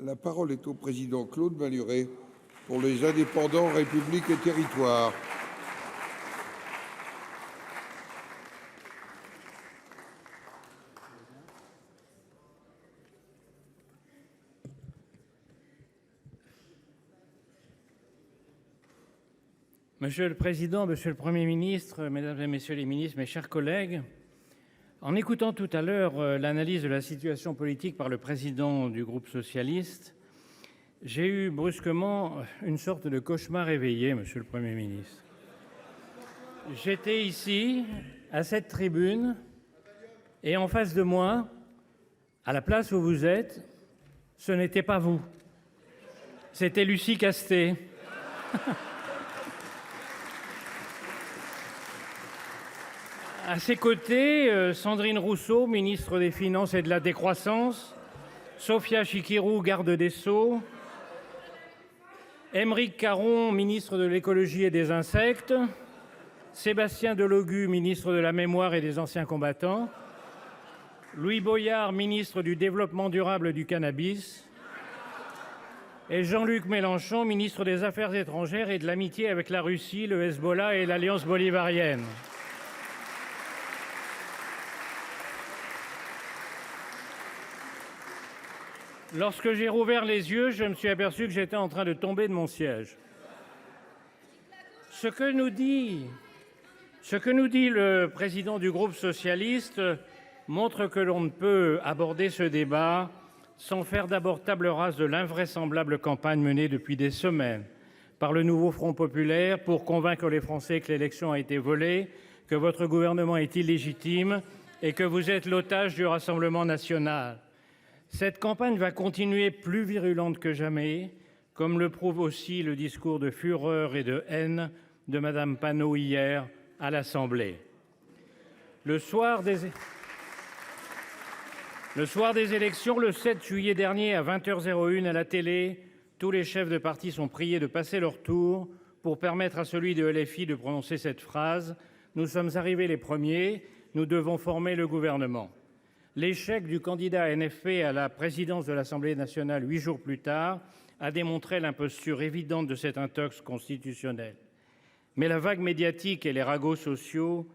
La parole est au président Claude Malhuret pour les indépendants, République et Territoires. Monsieur le Président, Monsieur le Premier ministre, Mesdames et Messieurs les ministres, mes chers collègues, en écoutant tout à l'heure l'analyse de la situation politique par le président du groupe socialiste, j'ai eu brusquement une sorte de cauchemar éveillé, Monsieur le Premier ministre. J'étais ici, à cette tribune, et en face de moi, à la place où vous êtes, ce n'était pas vous. C'était Lucie Castet. À ses côtés, Sandrine Rousseau, ministre des Finances et de la Décroissance, Sophia Chikirou, garde des Sceaux, Aymeric Caron, ministre de l'Écologie et des Insectes, Sébastien Delogu, ministre de la Mémoire et des Anciens Combattants, Louis Boyard, ministre du Développement durable et du Cannabis, et Jean-Luc Mélenchon, ministre des Affaires étrangères et de l'amitié avec la Russie, le Hezbollah et l'Alliance bolivarienne. Lorsque j'ai rouvert les yeux, je me suis aperçu que j'étais en train de tomber de mon siège. Ce que nous dit le président du groupe socialiste montre que l'on ne peut aborder ce débat sans faire d'abord table rase de l'invraisemblable campagne menée depuis des semaines par le nouveau Front populaire pour convaincre les Français que l'élection a été volée, que votre gouvernement est illégitime et que vous êtes l'otage du Rassemblement national. Cette campagne va continuer plus virulente que jamais, comme le prouve aussi le discours de fureur et de haine de Mme Panot hier à l'Assemblée. Le soir des élections, le 7 juillet dernier, à 20h01 à la télé, tous les chefs de parti sont priés de passer leur tour pour permettre à celui de LFI de prononcer cette phrase : « Nous sommes arrivés les premiers, nous devons former le gouvernement ». L'échec du candidat NFP à la présidence de l'Assemblée nationale 8 jours plus tard a démontré l'imposture évidente de cet intox constitutionnel. Mais la vague médiatique et les ragots sociaux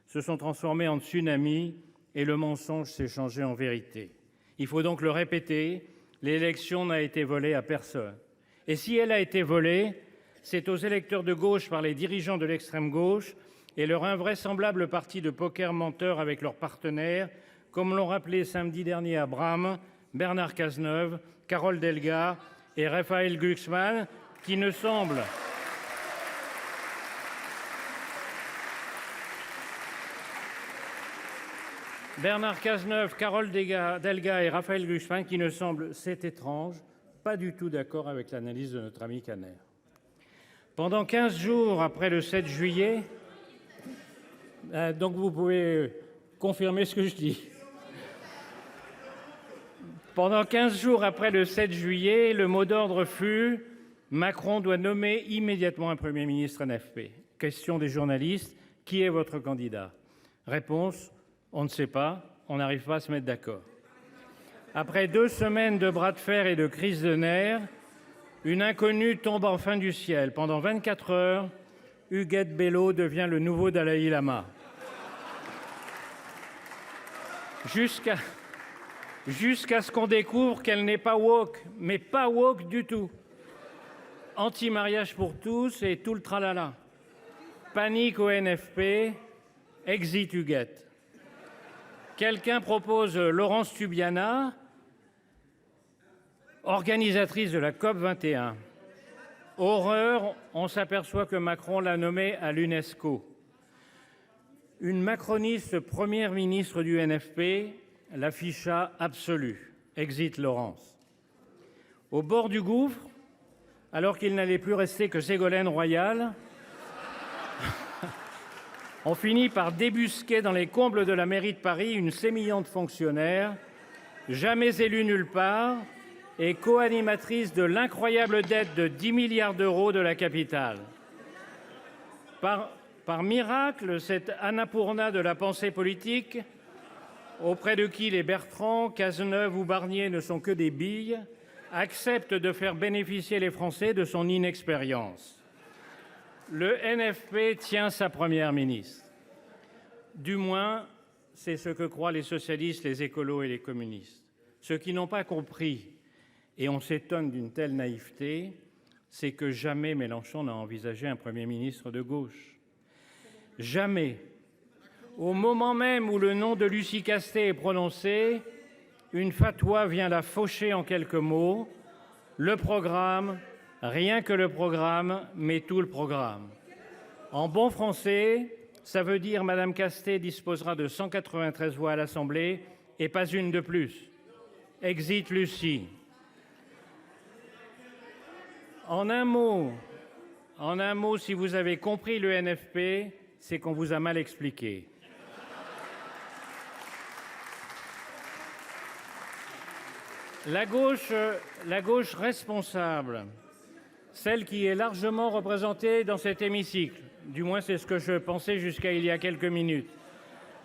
se sont transformés en tsunami et le mensonge s'est changé en vérité. Il faut donc le répéter, l'élection n'a été volée à personne. Et si elle a été volée, c'est aux électeurs de gauche par les dirigeants de l'extrême gauche et leur invraisemblable parti de poker menteur avec leurs partenaires, comme l'ont rappelé samedi dernier à Bram Bernard Cazeneuve, Carole Delga et Raphaël Glucksmann, qui ne semblent Bernard Cazeneuve, Carole Delga et Raphaël Glucksmann, qui ne semblent, c'est étrange, pas du tout d'accord avec l'analyse de notre ami Caner. Pendant 15 jours après le 7 juillet, donc vous pouvez confirmer ce que je dis. Pendant 15 jours après le 7 juillet, le mot d'ordre fut « Macron doit nommer immédiatement un Premier ministre NFP ». Question des journalistes : qui est votre candidat ? Réponse : on ne sait pas, on n'arrive pas à se mettre d'accord. Après 2 semaines de bras de fer et de crise de nerfs, une inconnue tombe enfin du ciel. Pendant 24 heures, Huguette Bello devient le nouveau Dalai Lama. Jusqu'à ce qu'on découvre qu'elle n'est pas woke, mais pas woke du tout. Anti-mariage pour tous et tout le tralala. Panique au NFP, exit Huguette. Quelqu'un propose Laurence Tubiana, organisatrice de la COP21. Horreur, on s'aperçoit que Macron l'a nommée à l'UNESCO. Une macroniste première ministre du NFP, l'afficha absolue. Exit Laurence. Au bord du gouffre, alors qu'il n'allait plus rester que Ségolène Royal, on finit par débusquer dans les combles de la mairie de Paris une sémillante fonctionnaire, jamais élue nulle part et co-animatrice de l'incroyable dette de 10 milliards d'euros de la capitale. Par miracle, cette Annapurna de la pensée politique, auprès de qui les Bertrand, Cazeneuve ou Barnier ne sont que des billes, accepte de faire bénéficier les Français de son inexpérience. Le NFP tient sa première ministre. Du moins, c'est ce que croient les socialistes, les écolos et les communistes. Ceux qui n'ont pas compris, et on s'étonne d'une telle naïveté, c'est que jamais Mélenchon n'a envisagé un Premier ministre de gauche. Jamais. Au moment même où le nom de Lucie Castet est prononcé, une fatwa vient la faucher en quelques mots. Le programme, rien que le programme, mais tout le programme. En bon français, ça veut dire Madame Castet disposera de 193 voix à l'Assemblée et pas une de plus. Exit Lucie. En un mot, si vous avez compris le NFP, c'est qu'on vous a mal expliqué. La gauche responsable, celle qui est largement représentée dans cet hémicycle, du moins c'est ce que je pensais jusqu'à il y a quelques minutes.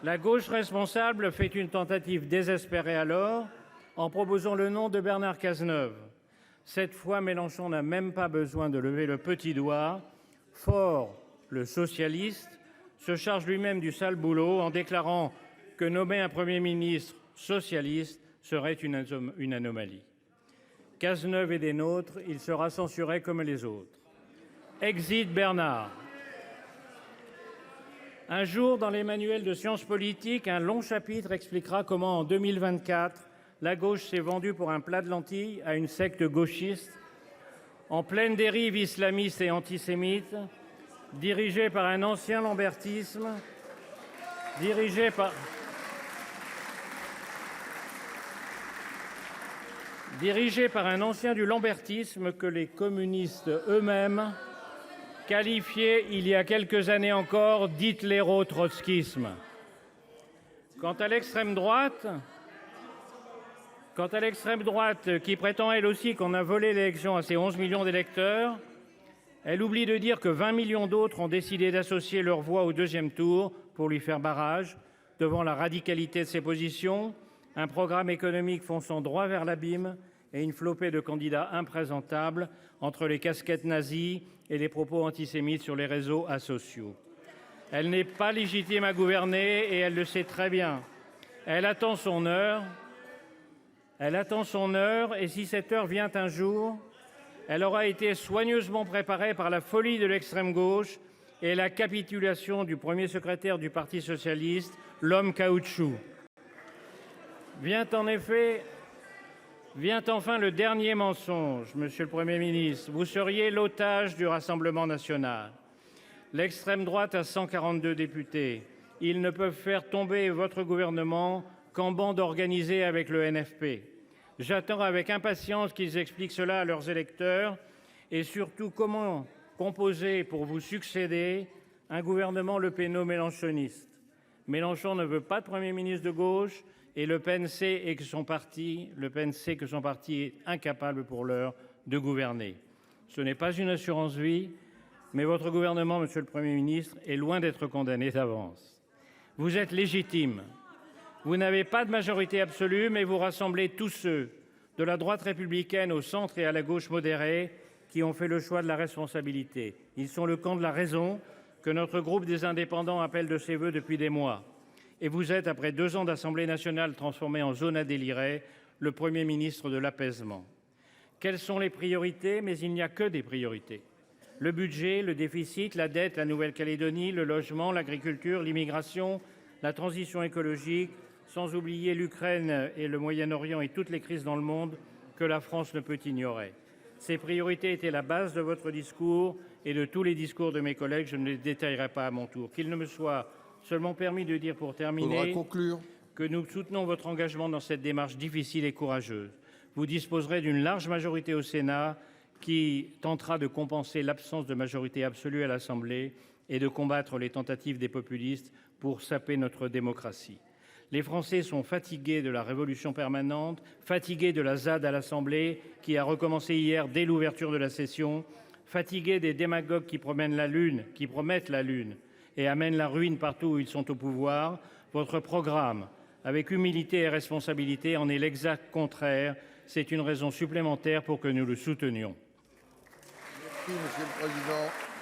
La gauche responsable fait une tentative désespérée alors en proposant le nom de Bernard Cazeneuve. Cette fois, Mélenchon n'a même pas besoin de lever le petit doigt. Faure, le socialiste, se charge lui-même du sale boulot en déclarant que nommer un Premier ministre socialiste serait une anomalie. Cazeneuve est des nôtres, il sera censuré comme les autres. Exit Bernard. Un jour, dans les manuels de sciences politiques, un long chapitre expliquera comment, en 2024, la gauche s'est vendue pour un plat de lentilles à une secte gauchiste, en pleine dérive islamiste et antisémite, dirigée par un ancien lambertisme, dirigée par un ancien du lambertisme que les communistes eux-mêmes qualifiaient il y a quelques années encore d'hitléro-trotskisme. Quant à l'extrême droite, qui prétend elle aussi qu'on a volé l'élection à ses 11 millions d'électeurs, elle oublie de dire que 20 millions d'autres ont décidé d'associer leur voix au deuxième tour pour lui faire barrage devant la radicalité de ses positions, un programme économique fonçant droit vers l'abîme et une flopée de candidats imprésentables entre les casquettes nazies et les propos antisémites sur les réseaux asociaux. Elle n'est pas légitime à gouverner et elle le sait très bien. Elle attend son heure et si cette heure vient un jour, elle aura été soigneusement préparée par la folie de l'extrême gauche et la capitulation du premier secrétaire du Parti socialiste, l'homme caoutchouc. Vient enfin le dernier mensonge, Monsieur le Premier ministre. Vous seriez l'otage du Rassemblement national. L'extrême droite a 142 députés. Ils ne peuvent faire tomber votre gouvernement qu'en bande organisée avec le NFP. J'attends avec impatience qu'ils expliquent cela à leurs électeurs et surtout comment composer pour vous succéder un gouvernement Le Péno-mélenchoniste. Mélenchon ne veut pas de Premier ministre de gauche et Le Pen sait que son parti est incapable pour l'heure de gouverner. Ce n'est pas une assurance vie, mais votre gouvernement, Monsieur le Premier ministre, est loin d'être condamné d'avance. Vous êtes légitime. Vous n'avez pas de majorité absolue, mais vous rassemblez tous ceux, de la droite républicaine au centre et à la gauche modérée, qui ont fait le choix de la responsabilité. Ils sont le camp de la raison, que notre groupe des Indépendants appelle de ses vœux depuis des mois. Et vous êtes, après 2 ans d'Assemblée nationale transformée en zone à délirer, le Premier ministre de l'apaisement. Quelles sont les priorités? Mais il n'y a que des priorités. Le budget, le déficit, la dette, la Nouvelle-Calédonie, le logement, l'agriculture, l'immigration, la transition écologique, sans oublier l'Ukraine et le Moyen-Orient et toutes les crises dans le monde que la France ne peut ignorer. Ces priorités étaient la base de votre discours et de tous les discours de mes collègues. Je ne les détaillerai pas à mon tour. Qu'il ne me soit seulement permis de dire pour terminer que nous soutenons votre engagement dans cette démarche difficile et courageuse. Vous disposerez d'une large majorité au Sénat qui tentera de compenser l'absence de majorité absolue à l'Assemblée et de combattre les tentatives des populistes pour saper notre démocratie. Les Français sont fatigués de la révolution permanente, fatigués de la ZAD à l'Assemblée qui a recommencé hier dès l'ouverture de la session, fatigués des démagogues qui promettent la lune et amènent la ruine partout où ils sont au pouvoir. Votre programme, avec humilité et responsabilité, en est l'exact contraire C'est une raison supplémentaire pour que nous le soutenions. Merci, Monsieur le Président.